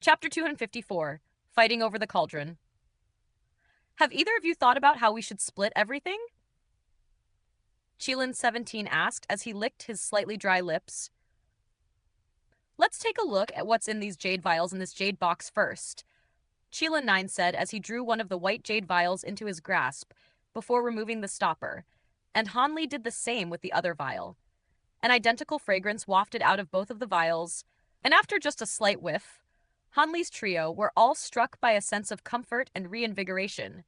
Chapter 254, Fighting Over the Cauldron. Have either of you thought about how we should split everything? Qilin 17 asked as he licked his slightly dry lips. Let's take a look at what's in these jade vials in this jade box first, Qilin 9 said as he drew one of the white jade vials into his grasp before removing the stopper, and Hanli did the same with the other vial. An identical fragrance wafted out of both of the vials, and after just a slight whiff, Hanli's trio were all struck by a sense of comfort and reinvigoration.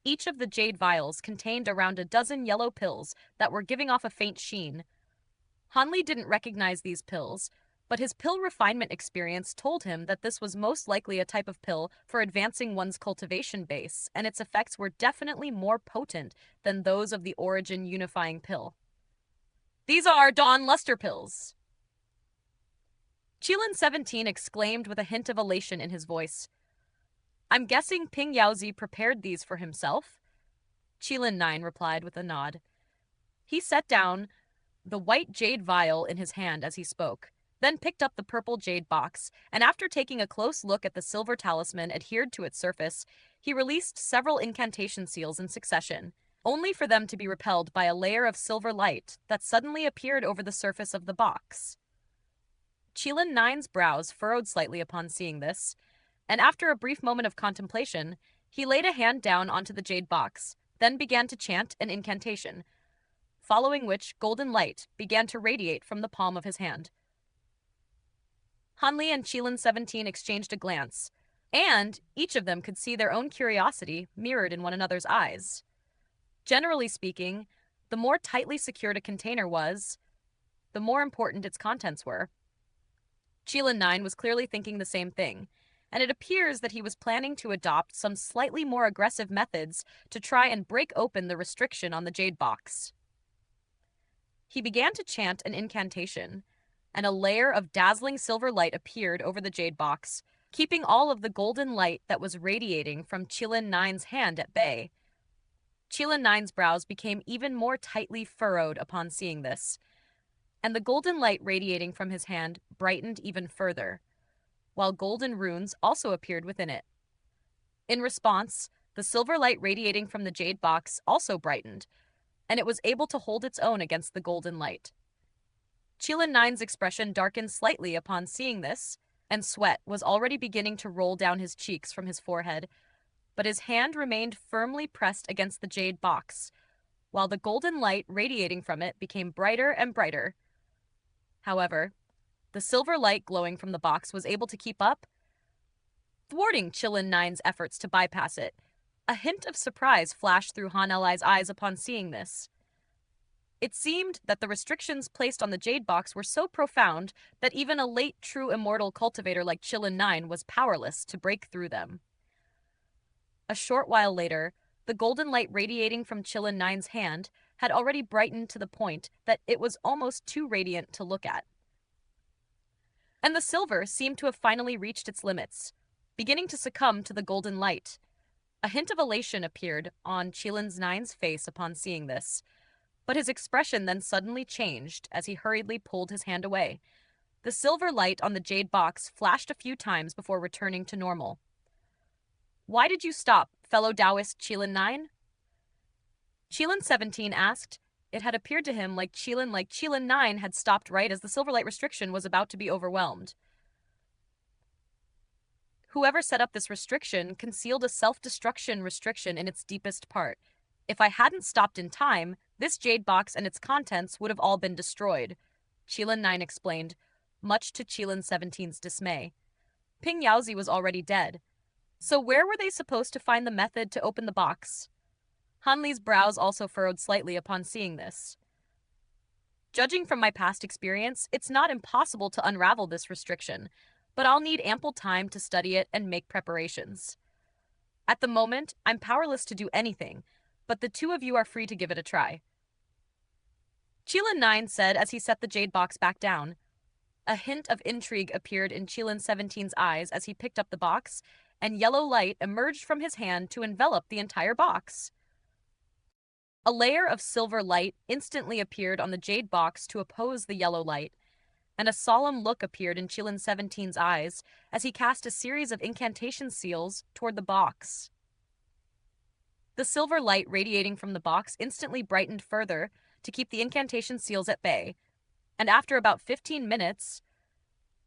Each of the jade vials contained around a dozen yellow pills that were giving off a faint sheen. Hanli didn't recognize these pills, but his pill refinement experience told him that this was most likely a type of pill for advancing one's cultivation base, and its effects were definitely more potent than those of the Origin unifying pill. These are Dawn Luster pills, Qilin 17 exclaimed with a hint of elation in his voice. I'm guessing Ping Yaozi prepared these for himself? Qilin 9 replied with a nod. He set down the white jade vial in his hand as he spoke, then picked up the purple jade box, and after taking a close look at the silver talisman adhered to its surface, he released several incantation seals in succession, only for them to be repelled by a layer of silver light that suddenly appeared over the surface of the box. Qilin 9's brows furrowed slightly upon seeing this, and after a brief moment of contemplation, he laid a hand down onto the jade box, then began to chant an incantation, following which golden light began to radiate from the palm of his hand. Hanli and Qilin 17 exchanged a glance, and each of them could see their own curiosity mirrored in one another's eyes. Generally speaking, the more tightly secured a container was, the more important its contents were. Qilin 9 was clearly thinking the same thing, and it appears that he was planning to adopt some slightly more aggressive methods to try and break open the restriction on the jade box. He began to chant an incantation, and a layer of dazzling silver light appeared over the jade box, keeping all of the golden light that was radiating from Qilin 9's hand at bay. Qilin 9's brows became even more tightly furrowed upon seeing this, and the golden light radiating from his hand brightened even further, while golden runes also appeared within it. In response, the silver light radiating from the jade box also brightened, and it was able to hold its own against the golden light. Qilin 9's expression darkened slightly upon seeing this, and sweat was already beginning to roll down his cheeks from his forehead, but his hand remained firmly pressed against the jade box, while the golden light radiating from it became brighter and brighter. However, the silver light glowing from the box was able to keep up, thwarting Qilin 9's efforts to bypass it. A hint of surprise flashed through Han Li's eyes upon seeing this. It seemed that the restrictions placed on the jade box were so profound that even a late true immortal cultivator like Qilin 9 was powerless to break through them. A short while later, the golden light radiating from Qilin 9's hand had already brightened to the point that it was almost too radiant to look at. And the silver seemed to have finally reached its limits, beginning to succumb to the golden light. A hint of elation appeared on Qilin 9's face upon seeing this, but his expression then suddenly changed as he hurriedly pulled his hand away. The silver light on the jade box flashed a few times before returning to normal. Why did you stop, fellow Taoist Qilin 9? Qilin 17 asked. It had appeared to him like Qilin 9 had stopped right as the silverlight restriction was about to be overwhelmed. Whoever set up this restriction concealed a self-destruction restriction in its deepest part. If I hadn't stopped in time, this jade box and its contents would have all been destroyed, Qilin 9 explained, much to Qilin 17's dismay. Ping Yaozi was already dead. So where were they supposed to find the method to open the box? Hanli's brows also furrowed slightly upon seeing this. Judging from my past experience, it's not impossible to unravel this restriction, but I'll need ample time to study it and make preparations. At the moment, I'm powerless to do anything, but the two of you are free to give it a try. Qilin 9 said as he set the jade box back down. A hint of intrigue appeared in Qilin 17's eyes as he picked up the box, and yellow light emerged from his hand to envelop the entire box. A layer of silver light instantly appeared on the jade box to oppose the yellow light, and a solemn look appeared in Qilin 17's eyes as he cast a series of incantation seals toward the box. The silver light radiating from the box instantly brightened further to keep the incantation seals at bay, and after about 15 minutes,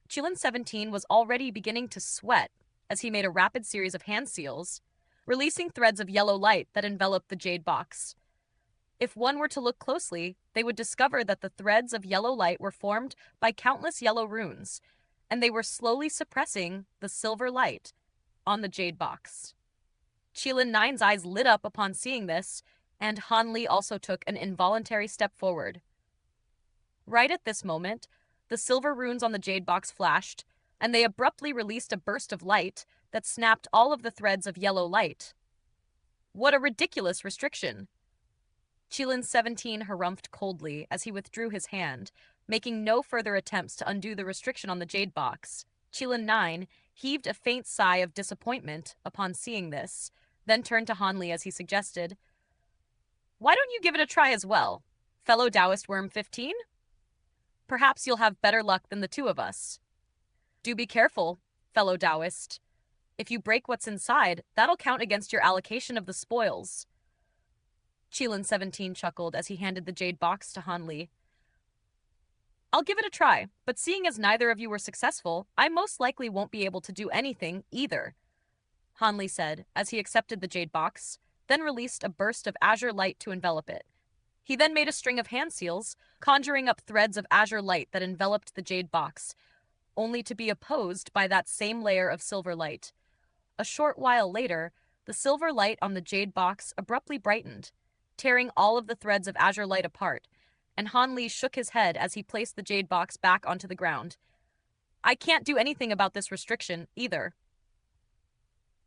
Qilin 17 was already beginning to sweat as he made a rapid series of hand seals, releasing threads of yellow light that enveloped the jade box. If one were to look closely, they would discover that the threads of yellow light were formed by countless yellow runes, and they were slowly suppressing the silver light on the jade box. Qilin 9's eyes lit up upon seeing this, and Han Li also took an involuntary step forward. Right at this moment, the silver runes on the jade box flashed, and they abruptly released a burst of light that snapped all of the threads of yellow light. What a ridiculous restriction! Qilin 17 harumphed coldly as he withdrew his hand, making no further attempts to undo the restriction on the jade box. Qilin 9 heaved a faint sigh of disappointment upon seeing this, then turned to Han Li as he suggested, "Why don't you give it a try as well, fellow Taoist Worm 15? Perhaps you'll have better luck than the two of us. Do be careful, fellow Taoist. If you break what's inside, that'll count against your allocation of the spoils." Qilin 17 chuckled as he handed the jade box to Han Li. "I'll give it a try, but seeing as neither of you were successful, I most likely won't be able to do anything either," Han Li said as he accepted the jade box, then released a burst of azure light to envelop it. He then made a string of hand seals, conjuring up threads of azure light that enveloped the jade box, only to be opposed by that same layer of silver light. A short while later, the silver light on the jade box abruptly brightened, tearing all of the threads of azure light apart, and Han Li shook his head as he placed the jade box back onto the ground. "I can't do anything about this restriction, either."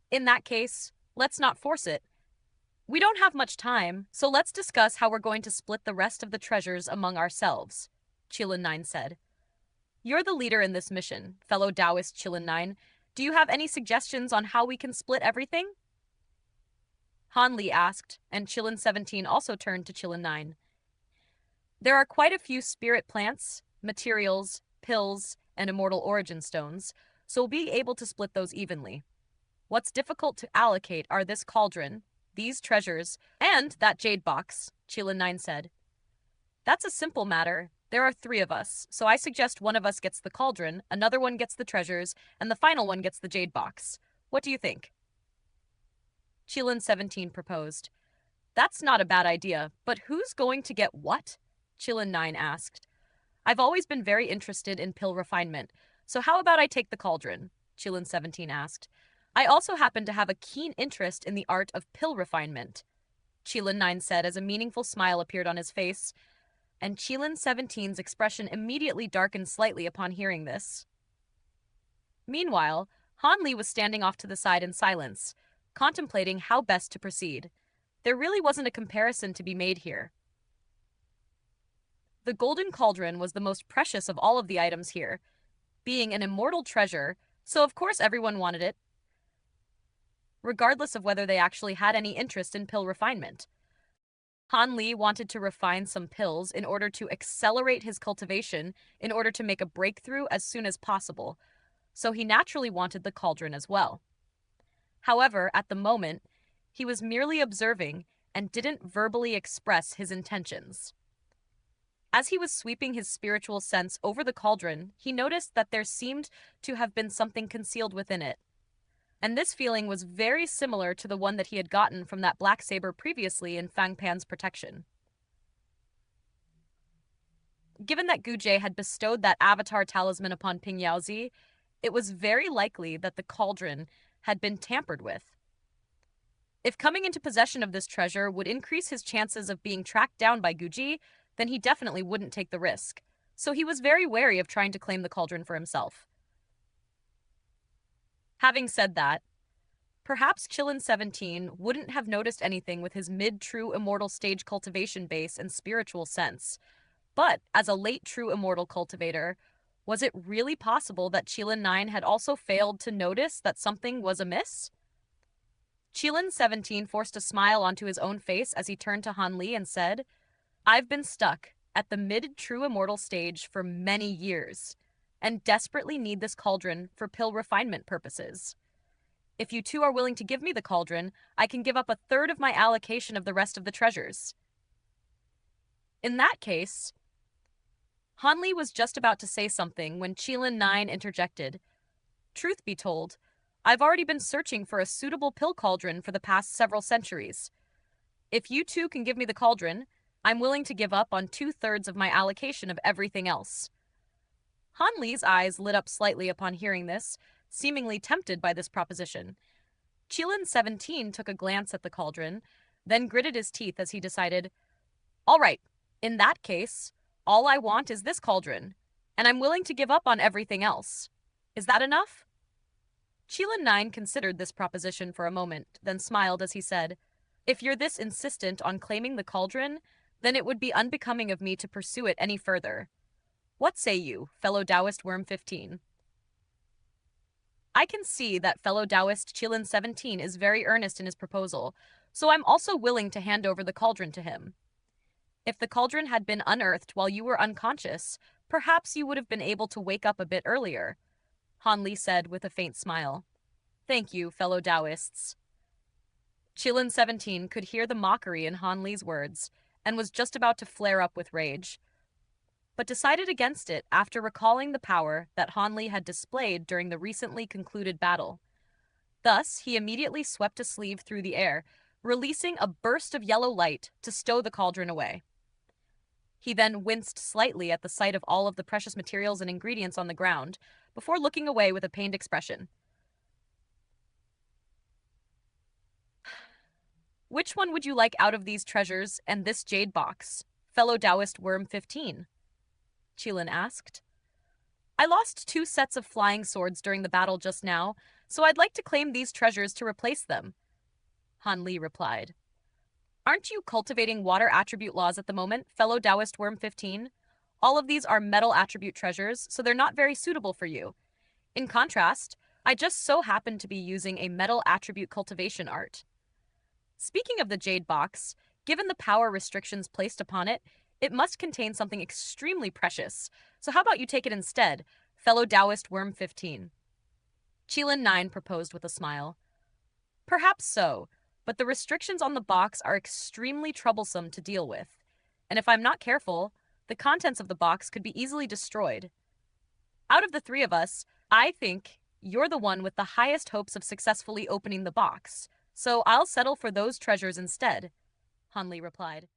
"In that case, let's not force it. We don't have much time, so let's discuss how we're going to split the rest of the treasures among ourselves," Qilin 9 said. "You're the leader in this mission, fellow Taoist Qilin 9. Do you have any suggestions on how we can split everything?" Han Li asked, and Qilin 17 also turned to Qilin 9. "There are quite a few spirit plants, materials, pills, and immortal origin stones, so we'll be able to split those evenly. What's difficult to allocate are this cauldron, these treasures, and that jade box," Qilin 9 said. "That's a simple matter. There are 3 of us, so I suggest one of us gets the cauldron, another one gets the treasures, and the final one gets the jade box. What do you think?" Qilin 17 proposed. "That's not a bad idea, but who's going to get what?" Qilin 9 asked. "I've always been very interested in pill refinement, so how about I take the cauldron?" Qilin 17 asked. "I also happen to have a keen interest in the art of pill refinement," Qilin 9 said as a meaningful smile appeared on his face, and Qilin 17's expression immediately darkened slightly upon hearing this. Meanwhile, Han Li was standing off to the side in silence, contemplating how best to proceed. There really wasn't a comparison to be made here. The golden cauldron was the most precious of all of the items here, being an immortal treasure, so of course everyone wanted it, regardless of whether they actually had any interest in pill refinement. Han Li wanted to refine some pills in order to accelerate his cultivation in order to make a breakthrough as soon as possible, so he naturally wanted the cauldron as well. However, at the moment, he was merely observing and didn't verbally express his intentions. As he was sweeping his spiritual sense over the cauldron, he noticed that there seemed to have been something concealed within it. And this feeling was very similar to the one that he had gotten from that black saber previously in Fang Pan's protection. Given that Gujie had bestowed that avatar talisman upon Ping Yaozi, it was very likely that the cauldron had been tampered with. If coming into possession of this treasure would increase his chances of being tracked down by Gujie, then he definitely wouldn't take the risk, so he was very wary of trying to claim the cauldron for himself. Having said that, perhaps Qilin 17 wouldn't have noticed anything with his mid-true immortal stage cultivation base and spiritual sense, but as a late true immortal cultivator, was it really possible that Qilin 9 had also failed to notice that something was amiss? Qilin 17 forced a smile onto his own face as he turned to Han Li and said, "I've been stuck, at the mid-true immortal stage for many years, and desperately need this cauldron for pill refinement purposes. If you two are willing to give me the cauldron, I can give up a third of my allocation of the rest of the treasures. In that case, Hanli was just about to say something when Qilin 9 interjected. Truth be told, I've already been searching for a suitable pill cauldron for the past several centuries. If you two can give me the cauldron, I'm willing to give up on 2/3 of my allocation of everything else. Hanli's eyes lit up slightly upon hearing this, seemingly tempted by this proposition. Qilin 17 took a glance at the cauldron, then gritted his teeth as he decided, all right, in that case, all I want is this cauldron, and I'm willing to give up on everything else. Is that enough? Qilin 9 considered this proposition for a moment, then smiled as he said, if you're this insistent on claiming the cauldron, then it would be unbecoming of me to pursue it any further. What say you, fellow Taoist Worm 15? I can see that fellow Taoist Qilin 17 is very earnest in his proposal, so I'm also willing to hand over the cauldron to him. If the cauldron had been unearthed while you were unconscious, perhaps you would have been able to wake up a bit earlier, Hanli said with a faint smile. Thank you, fellow Taoists. Qilin 17 could hear the mockery in Hanli's words and was just about to flare up with rage, but decided against it after recalling the power that Hanli had displayed during the recently concluded battle. Thus, he immediately swept a sleeve through the air, releasing a burst of yellow light to stow the cauldron away. He then winced slightly at the sight of all of the precious materials and ingredients on the ground, before looking away with a pained expression. Which one would you like out of these treasures and this jade box, fellow Taoist Worm 15? Qilin asked. I lost 2 sets of flying swords during the battle just now, so I'd like to claim these treasures to replace them, Hanli replied. Aren't you cultivating water attribute laws at the moment, fellow Taoist Worm 15? All of these are metal attribute treasures, so they're not very suitable for you. In contrast, I just so happen to be using a metal attribute cultivation art. Speaking of the jade box, given the power restrictions placed upon it, it must contain something extremely precious, so how about you take it instead, fellow Taoist Worm 15? Qilin 9 proposed with a smile. Perhaps so, but the restrictions on the box are extremely troublesome to deal with, and if I'm not careful, the contents of the box could be easily destroyed. Out of the 3 of us, I think you're the one with the highest hopes of successfully opening the box, so I'll settle for those treasures instead, Hanli replied.